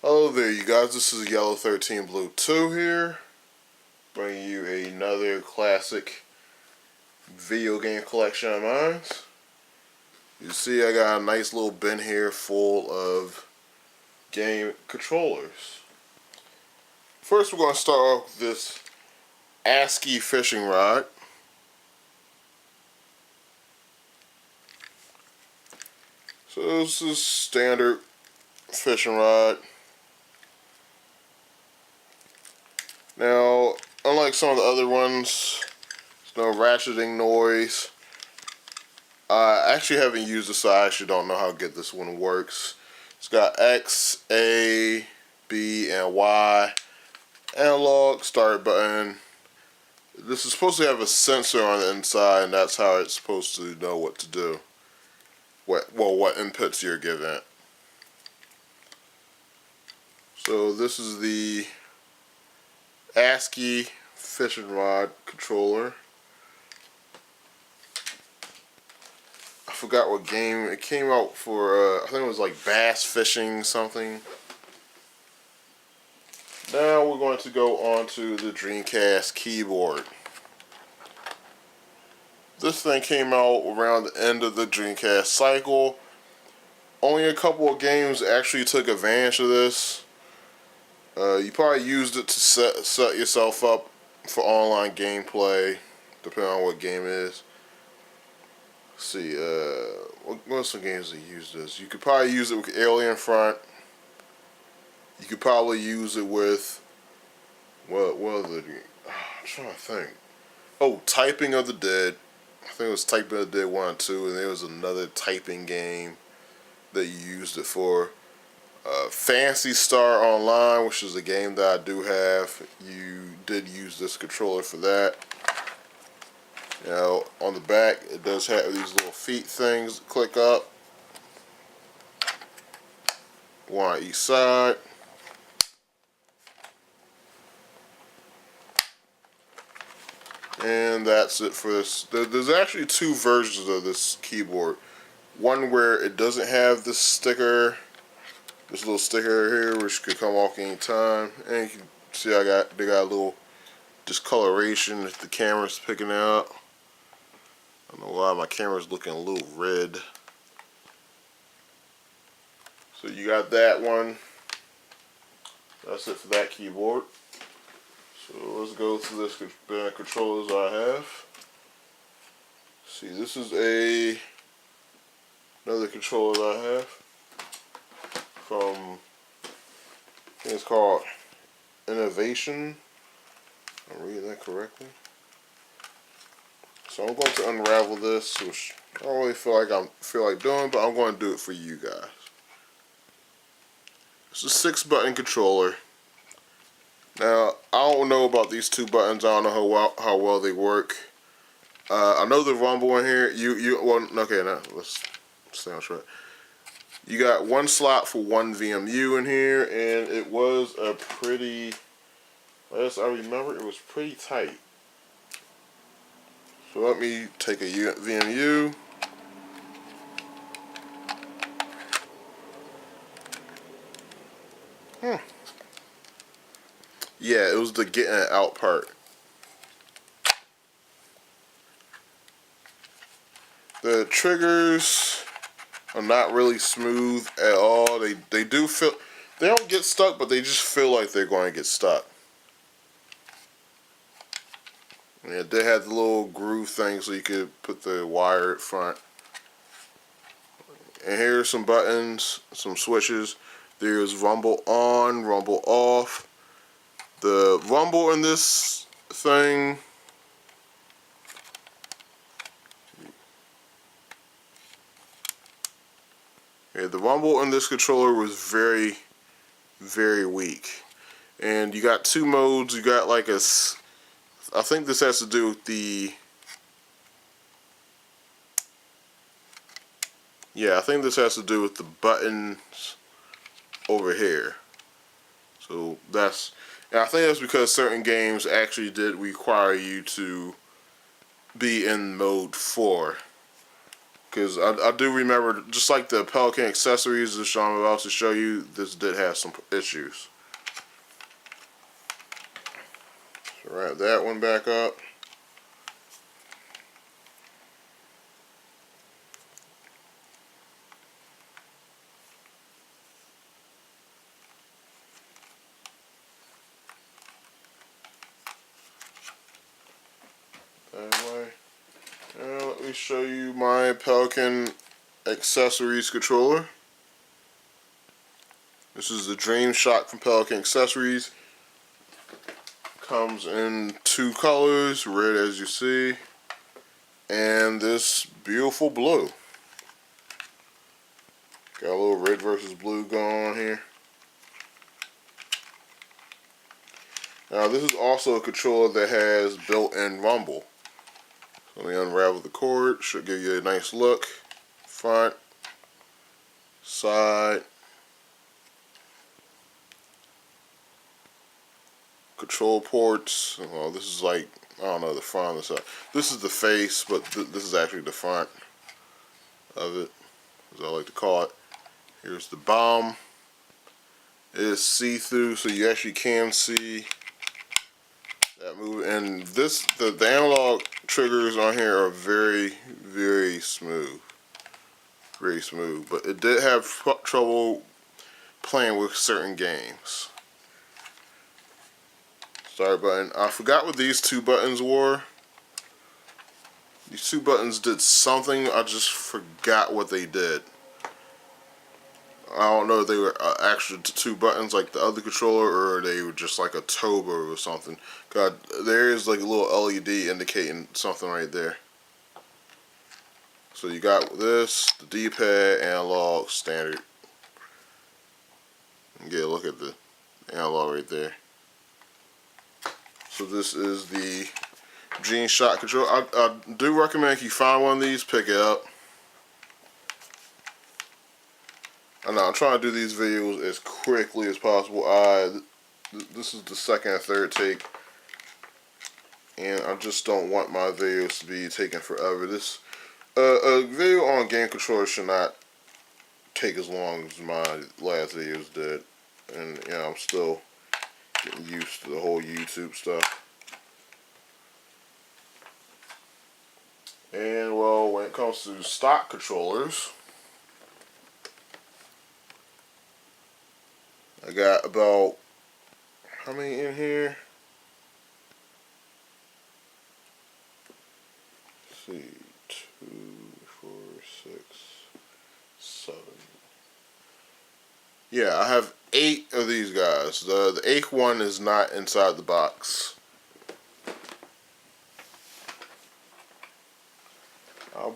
Hello there, you guys. This is yellow13blue2 here, bringing you another classic video game collection of mine. You see, I got a nice little bin here full of game controllers. First, we're going to start off with this ASCII fishing rod. So this is standard fishing rod. Now, unlike some of the other ones, there's no ratcheting noise. I actually haven't used this, so I actually don't know how good this one works. It's got X, A, B, and Y analog start button. This is supposed to have a sensor on the inside, and that's how it's supposed to know what to do. What inputs you're given it. So this is the ASCII fishing rod controller. I forgot what game it came out for. I think it was like bass fishing something. Now we're going to go on to the Dreamcast keyboard. This thing came out around the end of the Dreamcast cycle. Only a couple of games actually took advantage of this. You probably used it to set yourself up for online gameplay, depending on what game it is. Let's see, what are some games that use this? You could probably use it with Alien Front. You could probably use it with, what other game? I'm trying to think. Oh, Typing of the Dead. I think it was Typing of the Dead 1 and 2, and there was another typing game that you used it for. Phantasy Star Online, which is a game that I do have. You did use this controller for that. Now, on the back, it does have these little feet things that click up. One on each side. And that's it for this. There's actually two versions of this keyboard. One where it doesn't have this sticker, this little sticker here, which could come off any time. And you can see they got a little discoloration that the camera's picking out. I don't know why my camera's looking a little red. So you got that one. That's it for that keyboard. So let's go through this bin of controllers I have. See, this is another controller that I have from, I think it's called Innovation. I'm reading that correctly. So I'm going to unravel this, which I don't really feel like doing, but I'm going to do it for you guys. It's a 6-button controller. Now, I don't know about these two buttons. I don't know how well they work. I know the rumble in here. Okay, now let's stay on track. You got one slot for one VMU in here, and it was a pretty, as I remember, it was pretty tight. So let me take a VMU. Yeah, it was the getting it out part. The triggers are not really smooth at all. They do feel, they don't get stuck, but they just feel like they're going to get stuck. Yeah, they had the little groove thing so you could put the wire at front. And here's some buttons, some switches. There's rumble on, rumble off. The rumble in this thing, yeah, the rumble in this controller was very, very weak. And you got two modes. You got like I think this has to do with I think this has to do with the buttons over here. So and I think that's because certain games actually did require you to be in mode 4. because I do remember, just like the Pelican accessories that I'm about to show you, this did have some issues. So wrap that one back up. That way. Now let me show you my Pelican accessories controller. This is the Dreamshock from Pelican Accessories. Comes in 2 colors, red as you see, and this beautiful blue. Got a little red versus blue going on here. Now this is also a controller that has built-in rumble. Let me unravel the cord. Should give you a nice look. Front, side, control ports. Well, this is like, I don't know, the front and the side. This is the face, but this is actually the front of it, as I like to call it. Here's the bomb. It is see-through, so you actually can see that move. And this, the analog triggers on here are very, very smooth. Very smooth. But it did have trouble playing with certain games. Start button. I forgot what these 2 buttons were. These 2 buttons did something. I just forgot what they did. I don't know if they were actual 2 buttons like the other controller, or they were just like a toba or something. God, there is like a little LED indicating something right there. So you got this, the D-pad, analog, standard. And get a look at the analog right there. So this is the Dreamshock controller. I do recommend if you find one of these, pick it up. I know I'm trying to do these videos as quickly as possible. This is the second or third take, and I just don't want my videos to be taking forever. This a video on game controller should not take as long as my last videos did, and you know, I'm still getting used to the whole YouTube stuff. And well, when it comes to stock controllers, I got about, how many in here? Let's see, 2, 4, 6, 7. Yeah, I have 8 of these guys. The 8th one is not inside the box. I'll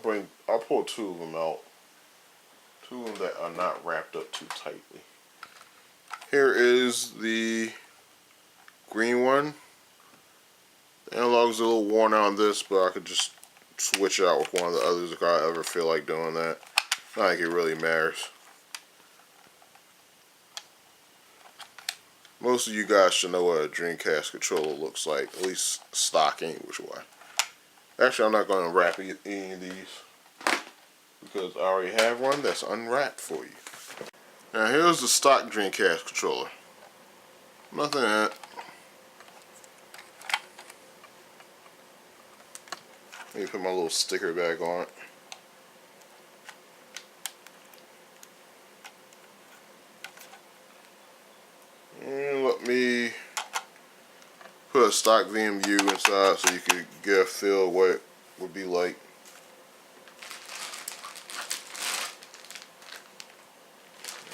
pull 2 of them out. 2 of them that are not wrapped up too tightly. Here is the green one. The analog's a little worn out on this, but I could just switch it out with one of the others if I ever feel like doing that. Not like it really matters. Most of you guys should know what a Dreamcast controller looks like, at least stock English way. Actually, I'm not going to wrap any of these because I already have one that's unwrapped for you. Now here's the stock Dreamcast controller. Nothing in it. Let me put my little sticker back on it. And let me put a stock VMU inside so you can get a feel of what it would be like.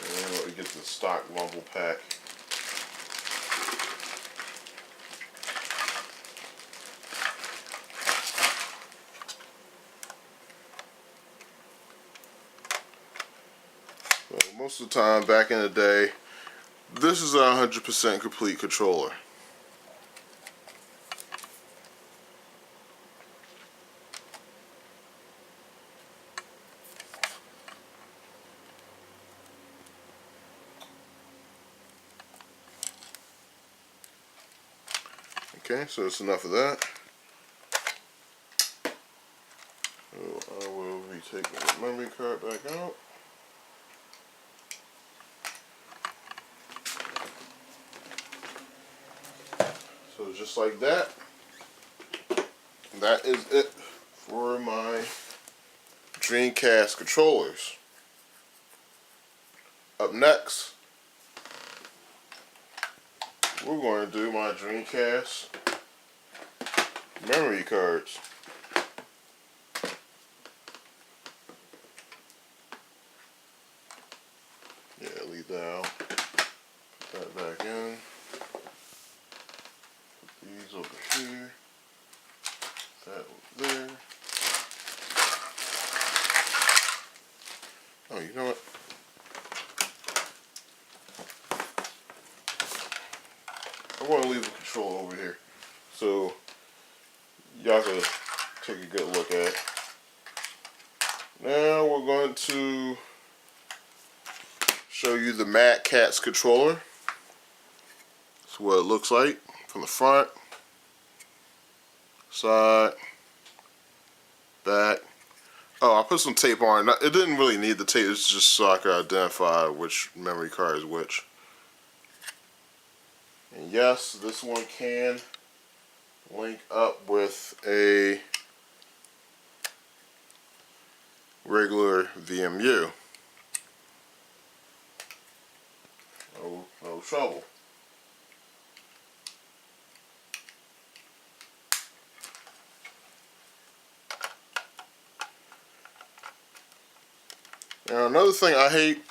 And let me get the stock rumble pack. So most of the time back in the day, this is a 100% complete controller. Okay, so that's enough of that. So I will be take the memory card back out. So just like that, that is it for my Dreamcast controllers. Up next, we're going to do my Dreamcast memory cards. Yeah, leave that out. Put that back in. Put these over here. That over there. Oh, you know what? I want to leave the controller over here so y'all can take a good look at it. Now we're going to show you the Mad Catz controller. That's what it looks like from the front, side, back. Oh, I put some tape on it. It didn't really need the tape, it's just so I could identify which memory card is which. And yes, this one can link up with a regular VMU. No trouble. Now another thing I hate,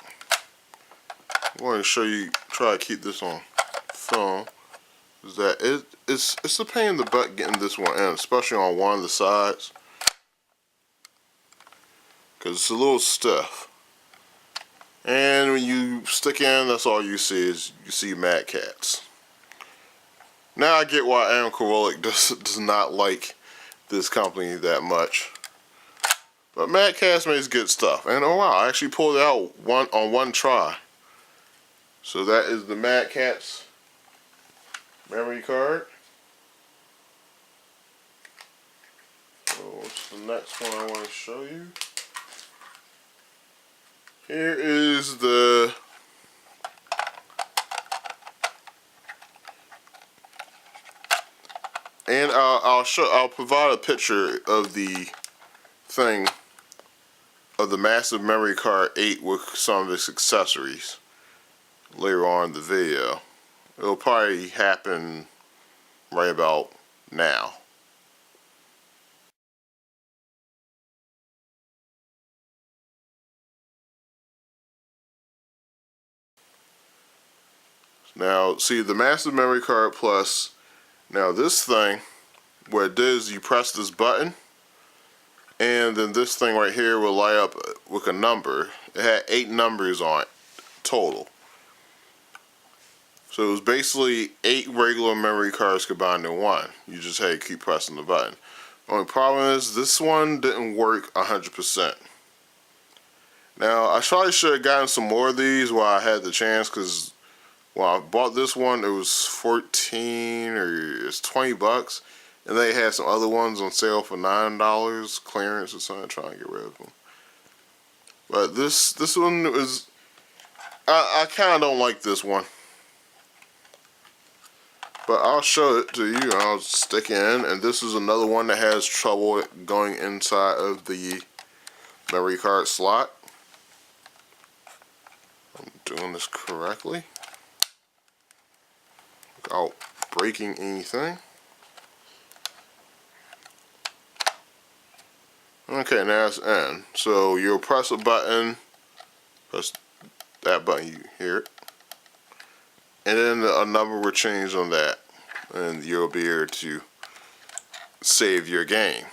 I'm going to show you, try to keep this on film, is that it's a pain in the butt getting this one in, especially on one of the sides, because it's a little stiff. And when you stick in, that's all you see is you see Mad Catz. Now I get why Aaron Korolic does not like this company that much. But Mad Catz makes good stuff. And oh wow, I actually pulled it out on one try. So that is the Mad Catz memory card. So what's the next one I want to show you? Here is the and I'll provide a picture of the thing of the massive memory card 8 with some of its accessories later on in the video. It'll probably happen right about now. Now, see the massive memory card plus. Now this thing, what it does, you press this button, and then this thing right here will light up with a number. It had 8 numbers on it total. So it was basically 8 regular memory cards combined in one. You just had to keep pressing the button. Only problem is this one didn't work 100%. Now I probably should have gotten some more of these while I had the chance, because when I bought this one it was 14 or it's 20 bucks, and they had some other ones on sale for $9 clearance or something, trying to get rid of them. But this one was, I kind of don't like this one. But I'll show it to you. I'll stick it in, and this is another one that has trouble going inside of the memory card slot. I'm doing this correctly without breaking anything. Okay, now it's in. So you'll press a button, press that button, you hear it, and then a number will change on that, and you'll be able to save your game.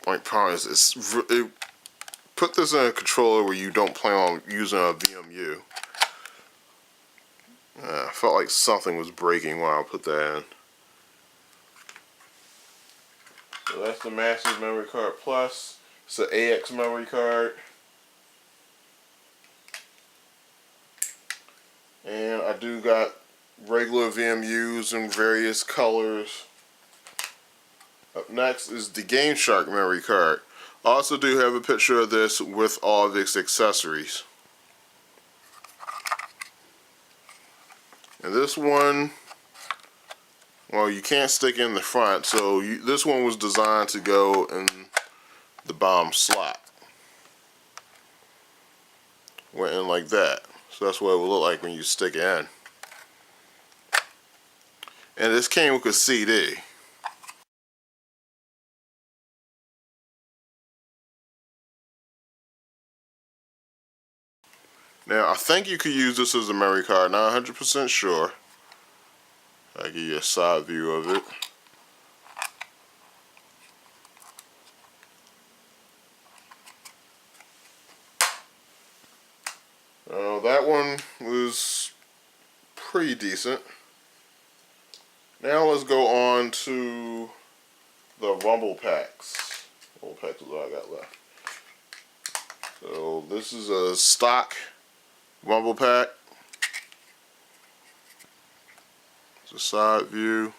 My problem is put this in a controller where you don't plan on using a VMU. I felt like something was breaking when I put that in. So that's the Massive Memory Card Plus. It's an AX memory card. And I do got regular VMUs in various colors. Up next is the Game Shark memory card. I also do have a picture of this with all of its accessories. And this one, well, you can't stick in the front, so this one was designed to go in the bottom slot. Went in like that. So that's what it would look like when you stick it in. And this came with a CD. Now, I think you could use this as a memory card. Not 100% sure. I'll give you a side view of it. That one was pretty decent. Now let's go on to the rumble packs. Rumble packs is all I got left. So this is a stock rumble pack. It's a side view.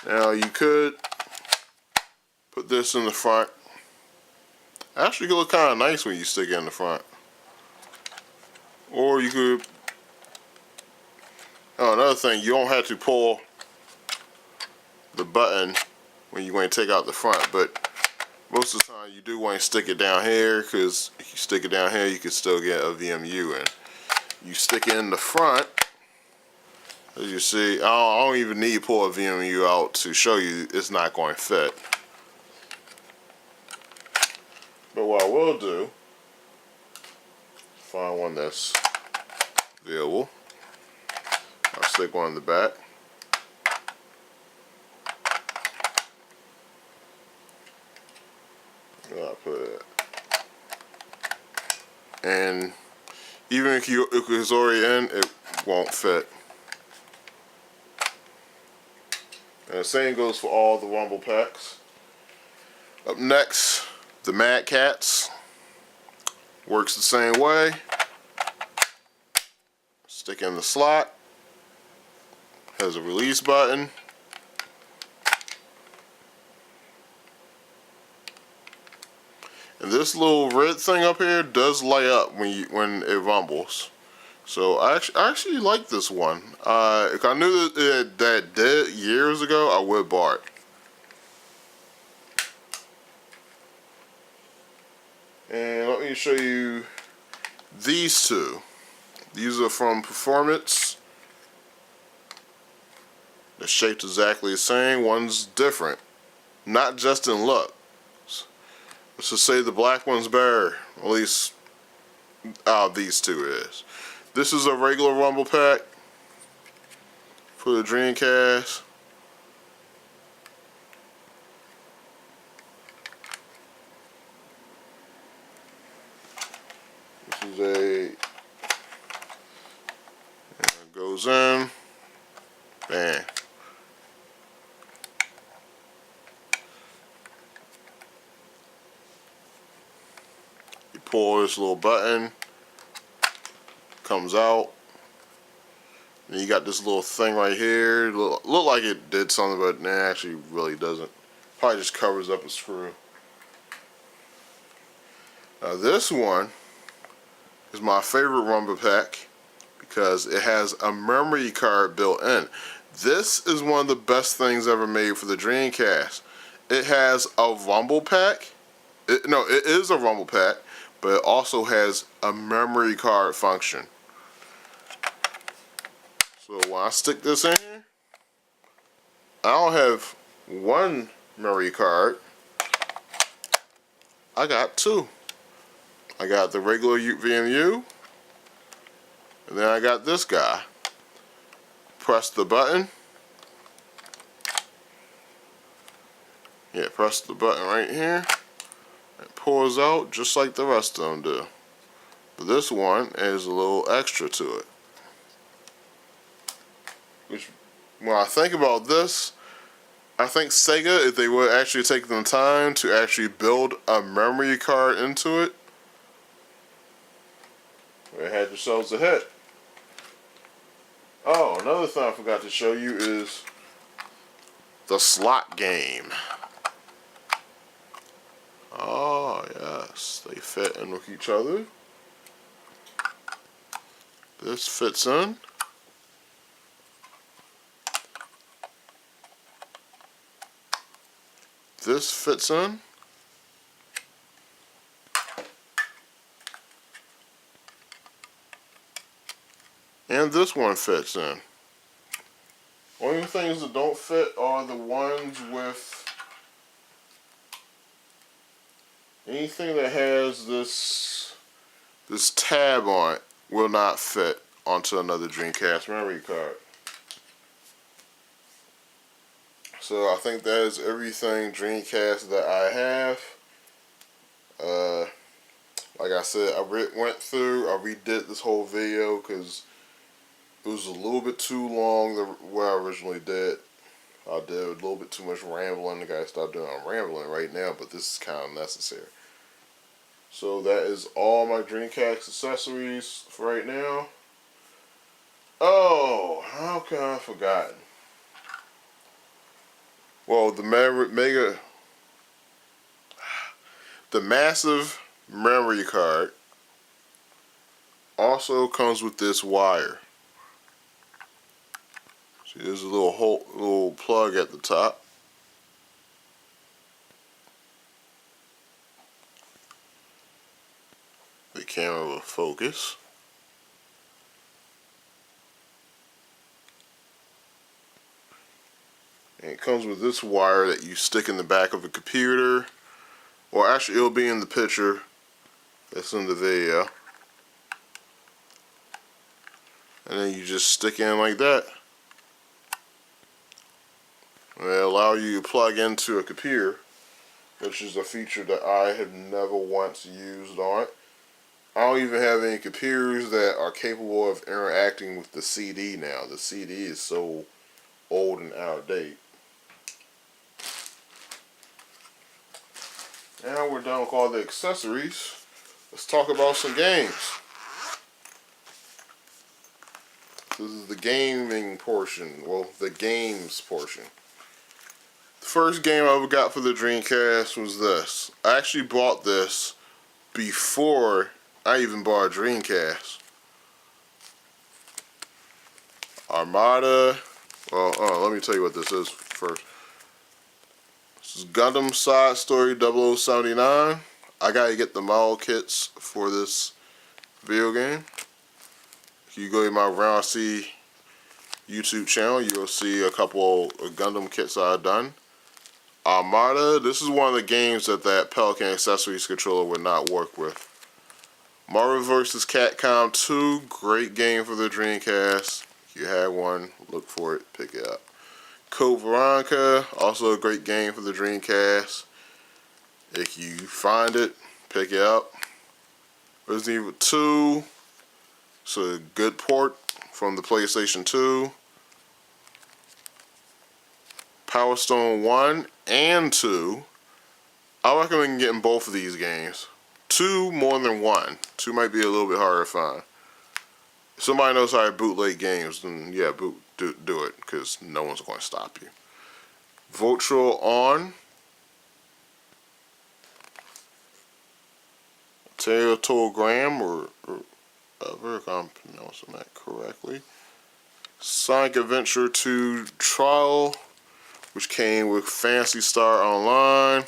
Now you could put this in the front. Actually, it could look kind of nice when you stick it in the front. Or you could. Oh, another thing, you don't have to pull the button when you want to take out the front, but most of the time you do want to stick it down here, because if you stick it down here, you can still get a VMU in. You stick it in the front. As you see, I don't even need to pull a VMU out to show you it's not going to fit. But what I will do, find one that's available. I'll stick one in the back. I'll put it. And even if it's already in, it won't fit. And the same goes for all the rumble packs. Up next, the Mad Cats. Works the same way. Stick in the slot. Has a release button. And this little red thing up here does light up when it rumbles. So I actually like this one. If I knew that did years ago, I would buy it. And let me show you these two. These are from Performance. They're shaped exactly the same. One's different, not just in look. Let's just say the black one's better. At least out of these two is. This is a regular rumble pack for the Dreamcast. This is a, it goes in, bam. You pull this little button, comes out. And you got this little thing right here. Look like it did something, but nah, actually really doesn't. Probably just covers up a screw. Now this one is my favorite rumble pack because it has a memory card built in. This is one of the best things ever made for the Dreamcast. It has a rumble pack. It is a rumble pack, but it also has a memory card function. So when I stick this in here, I don't have one memory card. I got two. I got the regular VMU, and then I got this guy. Press the button. Yeah, press the button right here. It pulls out just like the rest of them do. But this one is a little extra to it. Which, when I think about this, I think Sega, if they would actually take the time to actually build a memory card into it, they had themselves a hit. Oh, another thing I forgot to show you is the slot game. Oh, yes. They fit in with each other. This fits in. This fits in. And this one fits in. Only things that don't fit are the ones with anything that has this tab on it will not fit onto another Dreamcast memory card. So I think that is everything Dreamcast that I have. Like I said, I went through, I redid this whole video because it was a little bit too long the way I originally did. I did a little bit too much rambling. The guy stopped doing rambling right now, but this is kind of necessary. So that is all my Dreamcast accessories for right now. Oh, how can I have forgotten? Well, the massive memory card also comes with this wire. See, there's a little plug at the top. The camera will focus. And it comes with this wire that you stick in the back of a computer. Or actually, it'll be in the picture that's in the video. And then you just stick in like that. And it'll allow you to plug into a computer, which is a feature that I have never once used on it. I don't even have any computers that are capable of interacting with the CD now. The CD is so old and out of date. Now we're done with all the accessories. Let's talk about some games. This is the gaming portion. Well, the games portion. The first game I ever got for the Dreamcast was this. I actually bought this before I even bought a Dreamcast. Armada. Well, let me tell you what this is first. This is Gundam Side Story 0079. I gotta get the model kits for this video game. If you go to my Round C YouTube channel, you'll see a couple of Gundam kits I've done. Armada, this is one of the games that Pelican Accessories controller would not work with. Marvel vs. Capcom 2, great game for the Dreamcast. If you have one, look for it, pick it up. Code Veronica, also a great game for the Dreamcast. If you find it, pick it up. Resident Evil 2, it's a good port from the PlayStation 2. Power Stone 1 and 2. I recommend getting both of these games. 2 more than 1. 2 might be a little bit harder to find. If somebody knows how to bootleg games, then yeah, do it, because no one's going to stop you. Voltron On. Teotogram, or if I'm pronouncing that correctly. Sonic Adventure 2 Trial, which came with Phantasy Star Online.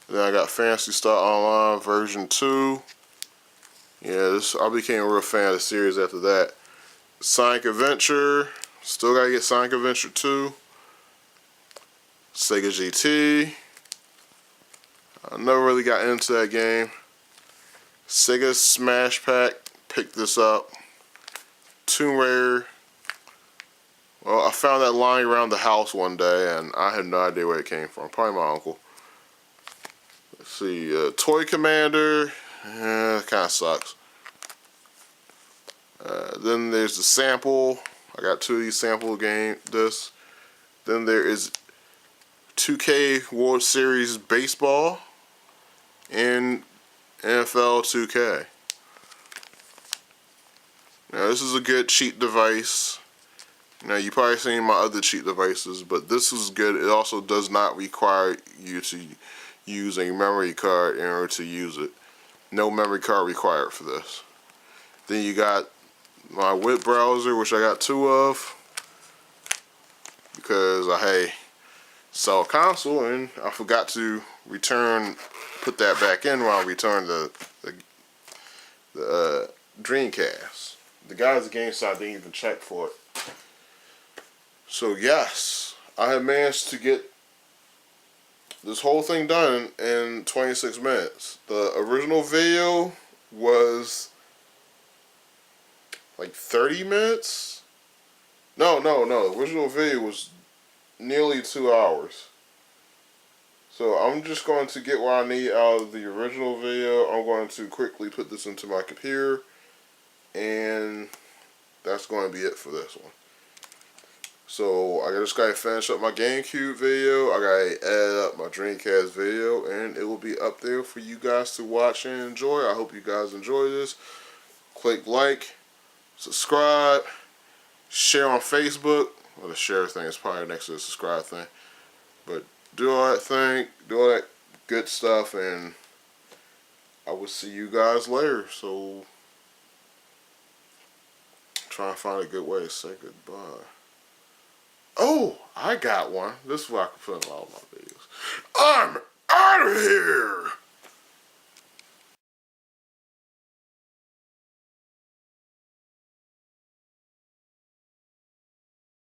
And then I got Phantasy Star Online version 2. Yeah, I became a real fan of the series after that. Sonic Adventure, still gotta get Sonic Adventure 2. Sega GT, I never really got into that game. Sega Smash Pack, picked this up. Tomb Raider, well, I found that lying around the house one day and I had no idea where it came from. Probably my uncle. Let's see, Toy Commander, kind of sucks. Then there's the sample. I got 2 of these sample discs. Then there is 2K World Series Baseball and NFL 2K. Now this is a good cheat device. Now you probably seen my other cheat devices, but this is good. It also does not require you to use a memory card in order to use it. No memory card required for this. Then you got my web browser, which I got 2 of, because I saw a console and I forgot to put that back in when I returned the Dreamcast. The guys at GameStop didn't even check for it. So yes, I have managed to get this whole thing done in 26 minutes. The original video was like 30 minutes? No. The original video was nearly 2 hours. So I'm just going to get what I need out of the original video. I'm going to quickly put this into my computer, and that's going to be it for this one. So I just gotta finish up my GameCube video. I gotta add up my Dreamcast video, and it will be up there for you guys to watch and enjoy. I hope you guys enjoy this. Click like, subscribe, share on Facebook. Well, the share thing is probably next to the subscribe thing. But do all that thing, do all that good stuff, and I will see you guys later. So try and find a good way to say goodbye. Oh, I got one. This is what I can put in all my videos. I'm out of here!